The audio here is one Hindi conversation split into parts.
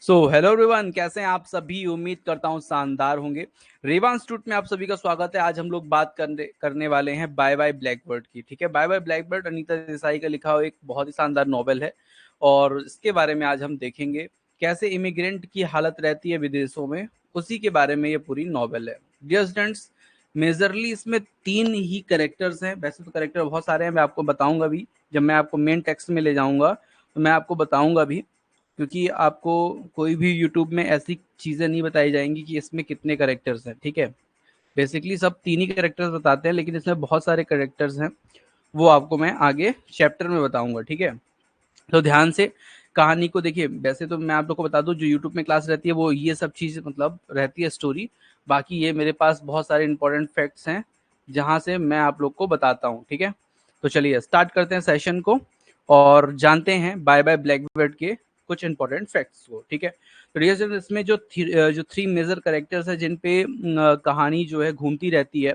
हेलो एवरीवन, कैसे हैं आप सभी। उम्मीद करता हूं शानदार होंगे। रेवा इंस्टीट्यूट में आप सभी का स्वागत है। आज हम लोग बात करने वाले हैं बाय बाय ब्लैकबर्ड की। ठीक है, bye bye Blackbird Anita Desai का लिखा हुआ एक बहुत ही शानदार नॉवेल है और इसके बारे में आज हम देखेंगे कैसे इमिग्रेंट की हालत रहती है विदेशों में। उसी के बारे में ये पूरी नॉवेल है। डियर स्टूडेंट्स, मेजरली इसमें 3 ही कैरेक्टर्स हैं। वैसे तो कैरेक्टर बहुत सारे हैं, मैं आपको बताऊंगा भी। जब मैं आपको मेन टेक्स्ट में ले जाऊंगा तो मैं आपको बताऊंगा भी, क्योंकि आपको कोई भी यूट्यूब में ऐसी चीज़ें नहीं बताई जाएंगी कि इसमें कितने कैरेक्टर्स हैं। ठीक है, बेसिकली सब 3 ही कैरेक्टर्स बताते हैं, लेकिन इसमें बहुत सारे कैरेक्टर्स हैं। वो आपको मैं आगे चैप्टर में बताऊंगा। ठीक है, तो ध्यान से कहानी को देखिए। वैसे तो मैं आप लोग को बता दूं, जो यूट्यूब में क्लास रहती है वो ये सब चीज़ मतलब रहती है स्टोरी। बाकी ये मेरे पास बहुत सारे इंपॉर्टेंट फैक्ट्स हैं जहाँ से मैं आप लोग को बताता हूँ। ठीक है, तो चलिए स्टार्ट करते हैं सेशन को और जानते हैं बाय बाय ब्लैकबर्ड के कुछ इंपॉर्टेंट फैक्ट्स को। ठीक है, तो डियर इसमें जो 3 मेजर कैरेक्टर्स है जिन पे कहानी जो है घूमती रहती है,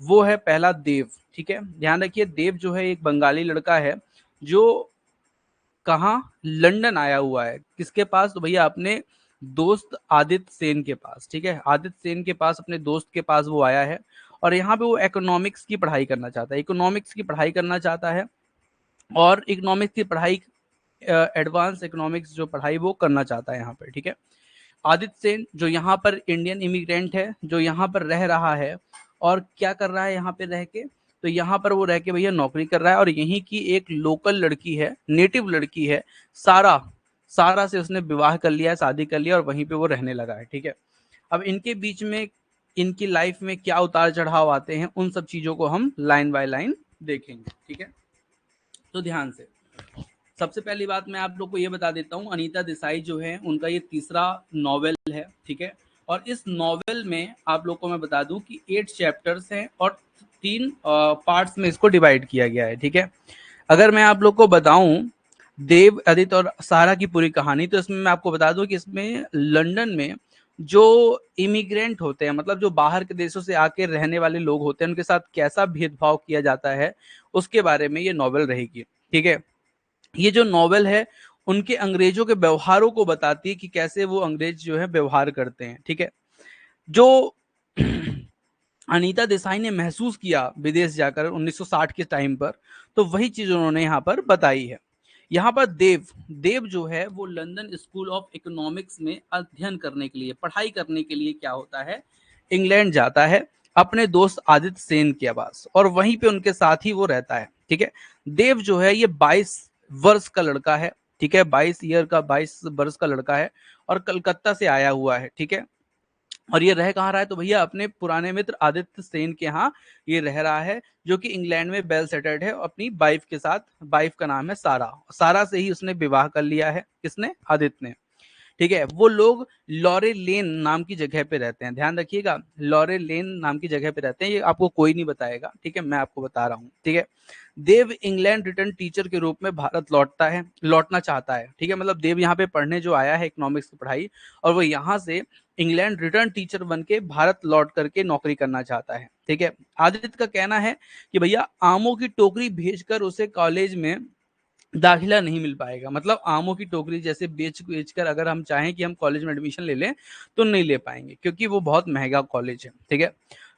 वो है पहला देव। ठीक है, ध्यान रखिए, देव जो है एक बंगाली लड़का है जो कहाँ, लंदन आया हुआ है। किसके पास? तो भैया अपने दोस्त आदित्य सेन के पास। ठीक है, आदित्य सेन के पास, अपने दोस्त के पास वो आया है और यहाँ पे वो इकोनॉमिक्स की पढ़ाई करना चाहता है। इकोनॉमिक्स की पढ़ाई करना चाहता है और इकोनॉमिक्स की पढ़ाई, एडवांस इकोनॉमिक्स जो पढ़ाई वो करना चाहता है यहाँ पर। ठीक है, आदित्य सेन जो यहाँ पर इंडियन इमिग्रेंट है, जो यहाँ पर रह रहा है और क्या कर रहा है यहाँ पे रह के, तो यहाँ पर वो रह के भैया नौकरी कर रहा है और यहीं की एक लोकल लड़की है, नेटिव लड़की है सारा। सारा से उसने विवाह कर लिया है, शादी कर लिया और वहीं पे वो रहने लगा है। ठीक है, अब इनके बीच में, इनकी लाइफ में क्या उतार चढ़ाव आते हैं, उन सब चीजों को हम लाइन बाय लाइन देखेंगे। ठीक है, तो ध्यान से सबसे पहली बात मैं आप लोग को ये बता देता हूँ, अनीता देसाई जो है उनका ये तीसरा नॉवेल है। ठीक है, और इस नॉवेल में आप लोग को मैं बता दूं कि 8 चैप्टर्स हैं और 3 पार्ट्स में इसको डिवाइड किया गया है। ठीक है, अगर मैं आप लोग को बताऊं देव, आदित्य और सारा की पूरी कहानी, तो इसमें मैं आपको बता दूं कि इसमें लंदन में जो इमिग्रेंट होते हैं, मतलब जो बाहर के देशों से आके रहने वाले लोग होते हैं, उनके साथ कैसा भेदभाव किया जाता है उसके बारे में ये नॉवेल रहेगी। ठीक है, ये जो नॉवेल है उनके अंग्रेजों के व्यवहारों को बताती है कि कैसे वो अंग्रेज जो है व्यवहार करते हैं। ठीक है, जो अनीता देसाई ने महसूस किया विदेश जाकर 1960 के टाइम पर, तो वही चीज उन्होंने यहाँ पर बताई है। यहाँ पर देव देव जो है वो लंदन स्कूल ऑफ इकोनॉमिक्स में अध्ययन करने के लिए, पढ़ाई करने के लिए क्या होता है, इंग्लैंड जाता है अपने दोस्त आदित्य सेन के पास और वहीं पे उनके साथ ही वो रहता है। ठीक है, देव जो है ये 22 वर्ष का लड़का है। ठीक है, 22 वर्ष का लड़का है और कलकत्ता से आया हुआ है। ठीक है, और ये रह कहाँ रहा है, तो भैया अपने पुराने मित्र आदित्य सेन के यहाँ ये रह रहा है, जो कि इंग्लैंड में वेल सेटल्ड है अपनी वाइफ के साथ। वाइफ का नाम है सारा। सारा से ही उसने विवाह कर लिया है। किसने? आदित्य ने। ठीक है, वो लोग लॉरे लेन नाम की जगह पे रहते हैं। ध्यान रखिएगा, लॉरे लेन नाम की जगह पे रहते हैं। ये आपको कोई नहीं बताएगा। ठीक है, मैं आपको बता रहा हूँ। ठीक है, देव इंग्लैंड रिटर्न टीचर के रूप में भारत लौटना चाहता है। ठीक है, मतलब देव यहाँ पे पढ़ने जो आया है इकोनॉमिक्स की पढ़ाई, और वो यहाँ से इंग्लैंड रिटर्न टीचर बन के भारत लौट करके नौकरी करना चाहता है। ठीक है, आदित्य का कहना है कि भैया आमों की टोकरी भेजकर उसे कॉलेज में दाखिला नहीं मिल पाएगा। मतलब आमों की टोकरी जैसे बेच बेच कर अगर हम चाहें कि हम कॉलेज में एडमिशन ले लें तो नहीं ले पाएंगे, क्योंकि वो बहुत महंगा कॉलेज है। ठीक है,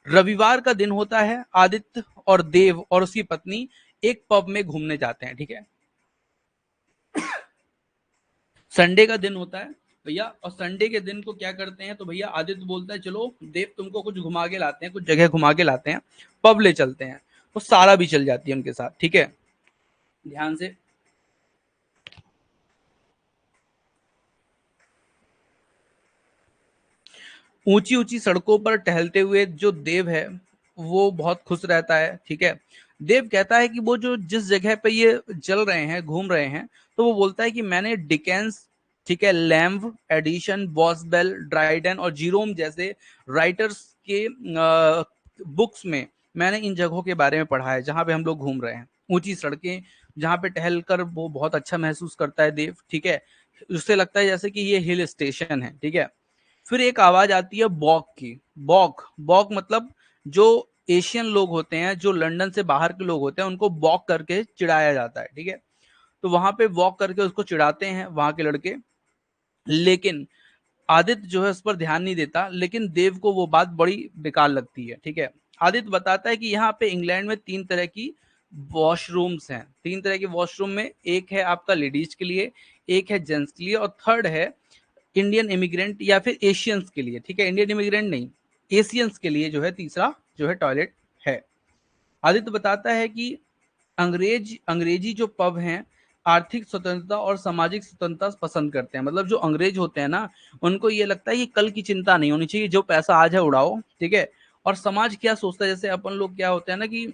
रविवार का दिन होता है, आदित्य और देव और उसकी पत्नी एक पब में घूमने जाते हैं। ठीक है, संडे का दिन होता है भैया, और संडे के दिन को क्या करते हैं, तो भैया आदित्य बोलता है चलो देव तुमको कुछ घुमा के लाते हैं, कुछ जगह घुमा के लाते हैं, पब ले चलते हैं। तो सारा भी चल जाती है उनके साथ। ठीक है, ध्यान से ऊंची ऊंची सड़कों पर टहलते हुए जो देव है वो बहुत खुश रहता है। ठीक है, देव कहता है कि वो जो जिस जगह पे ये चल रहे हैं, घूम रहे हैं, तो वो बोलता है कि मैंने डिकेंस, ठीक है, लैम्ब, एडिशन, बॉसवेल, ड्राइडन और जीरोम जैसे राइटर्स के बुक्स में मैंने इन जगहों के बारे में पढ़ा है जहां पे हम लोग घूम रहे हैं। ऊंची सड़कें जहां पे टहल कर वो बहुत अच्छा महसूस करता है देव। ठीक है, उससे लगता है जैसे कि ये हिल स्टेशन है। ठीक है, फिर एक आवाज आती है बॉक की। बॉक बॉक मतलब जो एशियन लोग होते हैं, जो लंदन से बाहर के लोग होते हैं, उनको बॉक करके चिढ़ाया जाता है। ठीक है, तो वहां पे वॉक करके उसको चिढ़ाते हैं वहां के लड़के। लेकिन आदित्य जो है उस पर ध्यान नहीं देता, लेकिन देव को वो बात बड़ी बेकार लगती है। ठीक है, आदित्य बताता है कि यहाँ पे इंग्लैंड में 3 तरह की वॉशरूम्स हैं। 3 तरह के वॉशरूम में एक है आपका लेडीज के लिए, एक है जेंट्स के लिए, और थर्ड है इंडियन इमिग्रेंट या फिर एशियंस के लिए। ठीक है, इंडियन इमिग्रेंट नहीं, एशियंस के लिए जो है तीसरा जो है टॉयलेट है। आदित्य बताता है कि अंग्रेजी जो पब हैं आर्थिक स्वतंत्रता और सामाजिक स्वतंत्रता पसंद करते हैं। मतलब जो अंग्रेज होते हैं ना, उनको ये लगता है कि कल की चिंता नहीं होनी चाहिए, जो पैसा आज है उड़ाओ। ठीक है, और समाज क्या सोचता है, जैसे अपन लोग क्या होते हैं ना कि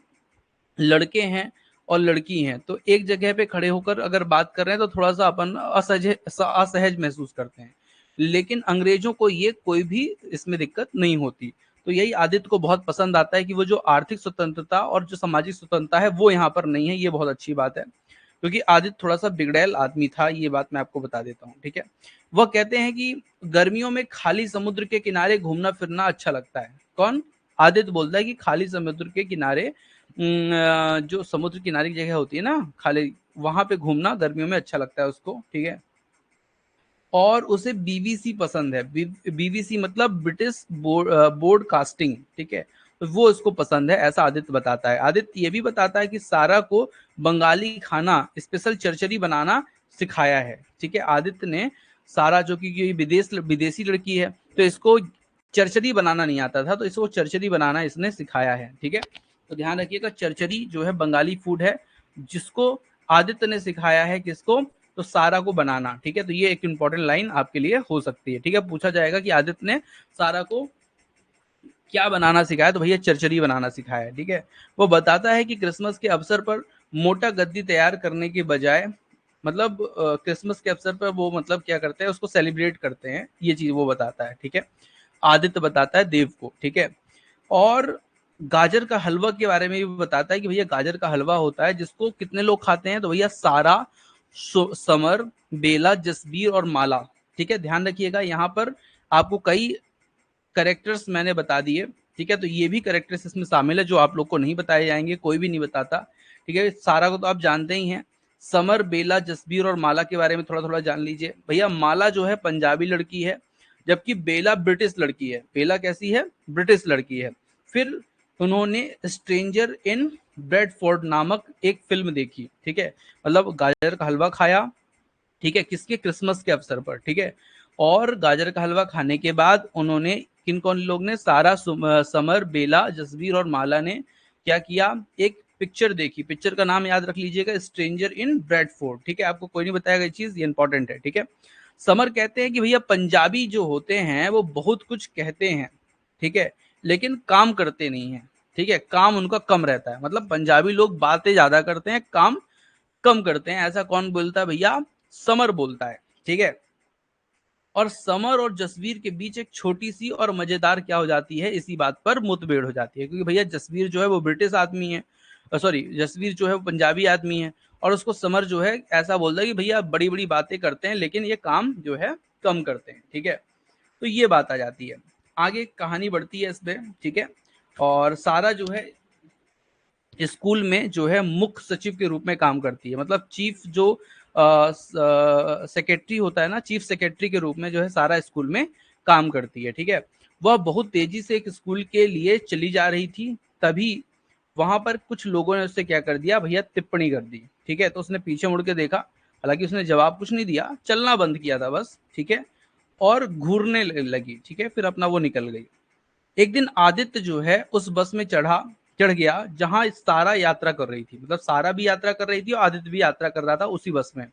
लड़के हैं और लड़की हैं, तो एक जगह पे खड़े होकर अगर बात कर रहे हैं तो थोड़ा सा अपन असहज महसूस करते हैं, लेकिन अंग्रेजों को ये कोई भी इसमें दिक्कत नहीं होती। तो यही आदित्य को बहुत पसंद आता है कि वो जो आर्थिक स्वतंत्रता और जो सामाजिक स्वतंत्रता है वो यहाँ पर नहीं है। ये बहुत अच्छी बात है, क्योंकि आदित्य थोड़ा सा बिगड़ैल आदमी था, ये बात मैं आपको बता देता हूँ। ठीक है, वह कहते हैं कि गर्मियों में खाली समुद्र के किनारे घूमना फिरना अच्छा लगता है। कौन? आदित्य बोलता है कि खाली समुद्र के किनारे जो समुद्र किनारे की जगह होती है ना खाली, वहां पे घूमना गर्मियों में अच्छा लगता है उसको। ठीक है, और उसे बीबीसी पसंद है। बीबीसी मतलब ब्रिटिश ब्रॉडकास्टिंग। ठीक है, तो वो इसको पसंद है, ऐसा आदित्य बताता है। आदित्य ये भी बताता है कि सारा को बंगाली खाना स्पेशल चरचरी बनाना सिखाया है। ठीक है, आदित्य ने सारा जो कि विदेशी लड़की है, तो इसको चरचरी बनाना नहीं आता था, तो इसको चरचरी बनाना इसने सिखाया है। ठीक है, तो ध्यान रखिएगा, चरचरी जो है बंगाली फूड है, जिसको आदित्य ने सिखाया है किसको? तो सारा को बनाना। ठीक है, तो ये एक इंपॉर्टेंट लाइन आपके लिए हो सकती है। ठीक है, पूछा जाएगा कि आदित्य ने सारा को क्या बनाना सिखाया, तो भैया चरचरी बनाना सिखाया है। ठीक है, वो बताता है कि क्रिसमस के अवसर पर मोटा गद्दी तैयार करने के बजाय, मतलब क्रिसमस के अवसर पर वो मतलब क्या करते हैं, उसको सेलिब्रेट करते हैं, ये चीज वो बताता है। ठीक है, आदित्य बताता है देव को। ठीक है, और गाजर का हलवा के बारे में भी बताता है कि भैया गाजर का हलवा होता है जिसको कितने लोग खाते हैं, तो भैया सारा, समर, बेला, जसबीर और माला। ठीक है, ध्यान रखिएगा, यहाँ पर आपको कई करेक्टर्स मैंने बता दिए। ठीक है, तो ये भी करेक्टर्स इसमें शामिल है जो आप लोग को नहीं बताए जाएंगे, कोई भी नहीं बताता। ठीक है, सारा को तो आप जानते ही हैं। समर, बेला, जसबीर और माला के बारे में थोड़ा थोड़ा जान लीजिए। भैया माला जो है पंजाबी लड़की है, जबकि बेला ब्रिटिश लड़की है। बेला कैसी है? ब्रिटिश लड़की है। फिर उन्होंने स्ट्रेंजर इन ब्रेडफोर्ड नामक एक फिल्म देखी। ठीक है, मतलब गाजर का हलवा खाया। ठीक है, किसके? क्रिसमस के अवसर पर। ठीक है, और गाजर का हलवा खाने के बाद उन्होंने, किन कौन लोग ने, सारा, समर, बेला, जसवीर और माला ने क्या किया? एक पिक्चर देखी। पिक्चर का नाम याद रख लीजिएगा, स्ट्रेंजर इन ब्रेडफोर्ड। ठीक है, आपको कोई नहीं बताएगा ये चीज, ये इंपॉर्टेंट है। ठीक है, समर कहते हैं कि भैया पंजाबी जो होते हैं वो बहुत कुछ कहते हैं, ठीक है, लेकिन काम करते नहीं है। ठीक है, काम उनका कम रहता है। मतलब पंजाबी लोग बातें ज्यादा करते हैं, काम कम करते हैं। ऐसा कौन बोलता है भैया? समर बोलता है। ठीक है, और समर और जसवीर के बीच एक छोटी सी और मजेदार क्या हो जाती है, इसी बात पर मुठभेड़ हो जाती है, क्योंकि भैया जसवीर जो है वो ब्रिटिश आदमी है, सॉरी, जसवीर जो है वो पंजाबी आदमी है, और उसको समर जो है ऐसा बोलता है कि भैया बड़ी बड़ी बातें करते हैं लेकिन ये काम जो है कम करते हैं। ठीक है, तो ये बात आ जाती है। आगे कहानी बढ़ती है इसमें। ठीक है, और सारा जो है स्कूल में जो है मुख्य सचिव के रूप में काम करती है। मतलब चीफ जो सेक्रेटरी होता है ना, चीफ सेक्रेटरी के रूप में जो है सारा स्कूल में काम करती है। ठीक है, वह बहुत तेजी से एक स्कूल के लिए चली जा रही थी, तभी वहां पर कुछ लोगों ने उससे क्या कर दिया भैया? टिप्पणी कर दी। ठीक है, तो उसने पीछे मुड़ के देखा, हालांकि उसने जवाब कुछ नहीं दिया, चलना बंद किया था बस। ठीक है, और घूरने लगी। ठीक है, फिर अपना वो निकल गई। एक दिन आदित्य जो है उस बस में चढ़ गया जहां सारा यात्रा कर रही थी। मतलब सारा भी यात्रा कर रही थी और आदित्य भी यात्रा कर रहा था उसी बस में।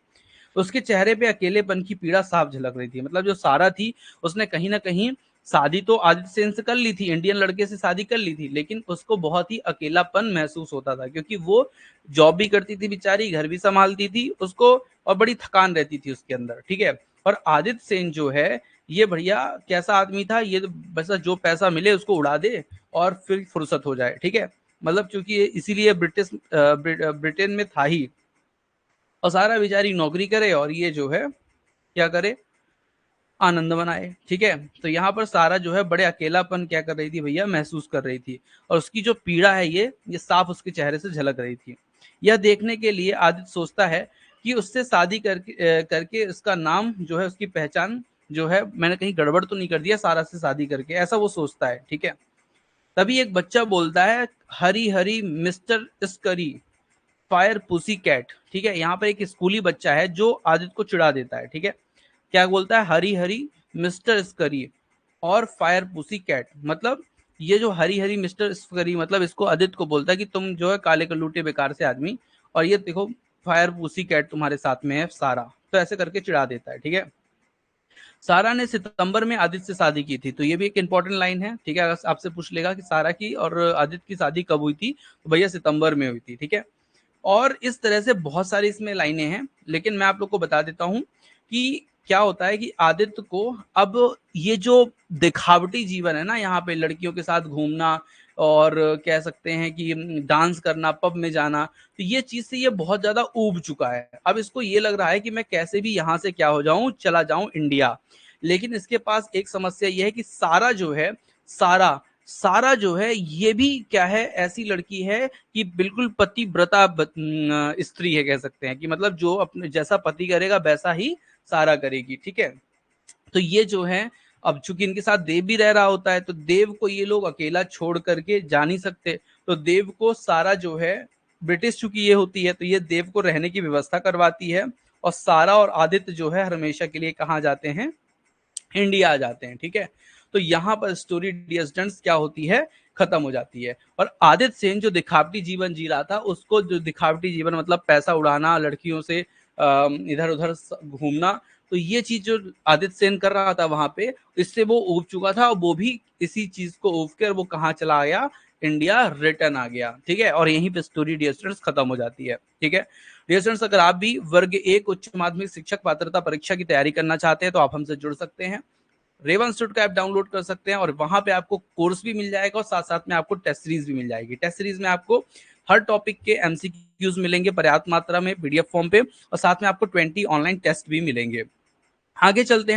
उसके चेहरे पे अकेलेपन की पीड़ा साफ झलक रही थी। मतलब जो सारा थी उसने कहीं ना कहीं शादी तो आदित्य सेन से कर ली थी, इंडियन लड़के से शादी कर ली थी, लेकिन उसको बहुत ही अकेलापन महसूस होता था, क्योंकि वो जॉब भी करती थी बेचारी, घर भी संभालती थी उसको, और बड़ी थकान रहती थी उसके अंदर। ठीक है, और आदित्य सेन जो है ये भैया कैसा आदमी था, ये तो बस जो पैसा मिले उसको उड़ा दे और फिर फुर्सत हो जाए। ठीक है, मतलब क्योंकि इसीलिए ब्रिटेन में था ही, और सारा बेचारी नौकरी करे और ये जो है क्या करे? आनंद मनाए। ठीक है, तो यहाँ पर सारा जो है बड़े अकेलापन क्या कर रही थी भैया? महसूस कर रही थी, और उसकी जो पीड़ा है ये साफ उसके चेहरे से झलक रही थी। यह देखने के लिए आदित्य सोचता है कि उससे शादी करके उसका नाम जो है, उसकी पहचान जो है मैंने कहीं गड़बड़ तो नहीं कर दिया सारा से शादी करके, ऐसा वो सोचता है, ठीक है। तभी एक बच्चा बोलता है, Hari Hari mister Scurry, fire pussy cat, ठीक है। यहाँ पर एक स्कूली बच्चा है जो आदित्य को चिढ़ा देता है, ठीक है। क्या बोलता है, हरी हरी मिस्टर स्करी और फायर पुसी कैट, मतलब ये जो हरी हरी मिस्टर स्करी, मतलब इसको आदित्य को बोलता है कि तुम जो है काले कल्लूटे बेकार से आदमी, और ये देखो फायर पुसी कैट तुम्हारे साथ में है सारा, तो ऐसे करके चिढ़ा देता है, ठीक है। सारा ने सितंबर में आदित्य से शादी की थी, तो ये भी एक इंपॉर्टेंट लाइन है, ठीक है। अगर आपसे पूछ लेगा कि सारा की और आदित्य की शादी कब हुई थी, तो भैया सितंबर में हुई थी, ठीक है। और इस तरह से बहुत सारी इसमें लाइनें हैं, लेकिन मैं आप लोग को बता देता हूं कि क्या होता है कि आदित्य को अब ये जो दिखावटी जीवन है ना, यहाँ पे लड़कियों के साथ घूमना और कह सकते हैं कि डांस करना, पब में जाना, तो ये चीज से ये बहुत ज्यादा ऊब चुका है। अब इसको ये लग रहा है कि मैं कैसे भी यहाँ से क्या हो जाऊं, चला जाऊं इंडिया। लेकिन इसके पास एक समस्या ये है कि सारा जो है, सारा सारा जो है ये भी क्या है, ऐसी लड़की है कि बिल्कुल पतिव्रता स्त्री है, कह सकते हैं कि मतलब जो अपने जैसा पति करेगा वैसा ही सारा करेगी, ठीक है। तो ये जो है, अब चूंकि इनके साथ देव भी रह रहा होता है, तो देव को ये लोग अकेला छोड़ करके जा नहीं सकते, तो देव को सारा जो है, ब्रिटिश चूंकि ये होती है, तो ये देव को रहने की व्यवस्था करवाती है, और सारा और आदित्य जो है हमेशा के लिए कहाँ जाते हैं, इंडिया आ जाते हैं, ठीक है। तो यहाँ पर स्टोरी डिस्टेंस क्या होती है, खत्म हो जाती है। और आदित्य सेन जो दिखावटी जीवन जी रहा था, उसको जो दिखावटी जीवन मतलब पैसा उड़ाना, लड़कियों से इधर उधर घूमना, तो ये चीज जो आदित्य सेन कर रहा था वहां पे, इससे वो ऊब चुका था, और वो भी इसी चीज को ऊब कर वो कहाँ चला गया, इंडिया रिटर्न आ गया, ठीक है। और यहीं पे स्टोरी डिस्टेंस खत्म हो जाती है, ठीक है। डिस्टेंस अगर आप भी वर्ग 1 उच्च माध्यमिक शिक्षक पात्रता परीक्षा की तैयारी करना चाहते हैं, तो आप हमसे जुड़ सकते हैं। रेवा इंस्टीट्यूट का ऐप डाउनलोड कर सकते हैं, और वहां पे आपको कोर्स भी मिल जाएगा, और साथ साथ में आपको टेस्ट सीरीज भी मिल जाएगी। टेस्ट सीरीज में आपको हर टॉपिक के एमसीक्यूज मिलेंगे पर्याप्त मात्रा में पीडीएफ फॉर्म पे, और साथ में आपको 20 ऑनलाइन टेस्ट भी मिलेंगे। आगे चलते हैं।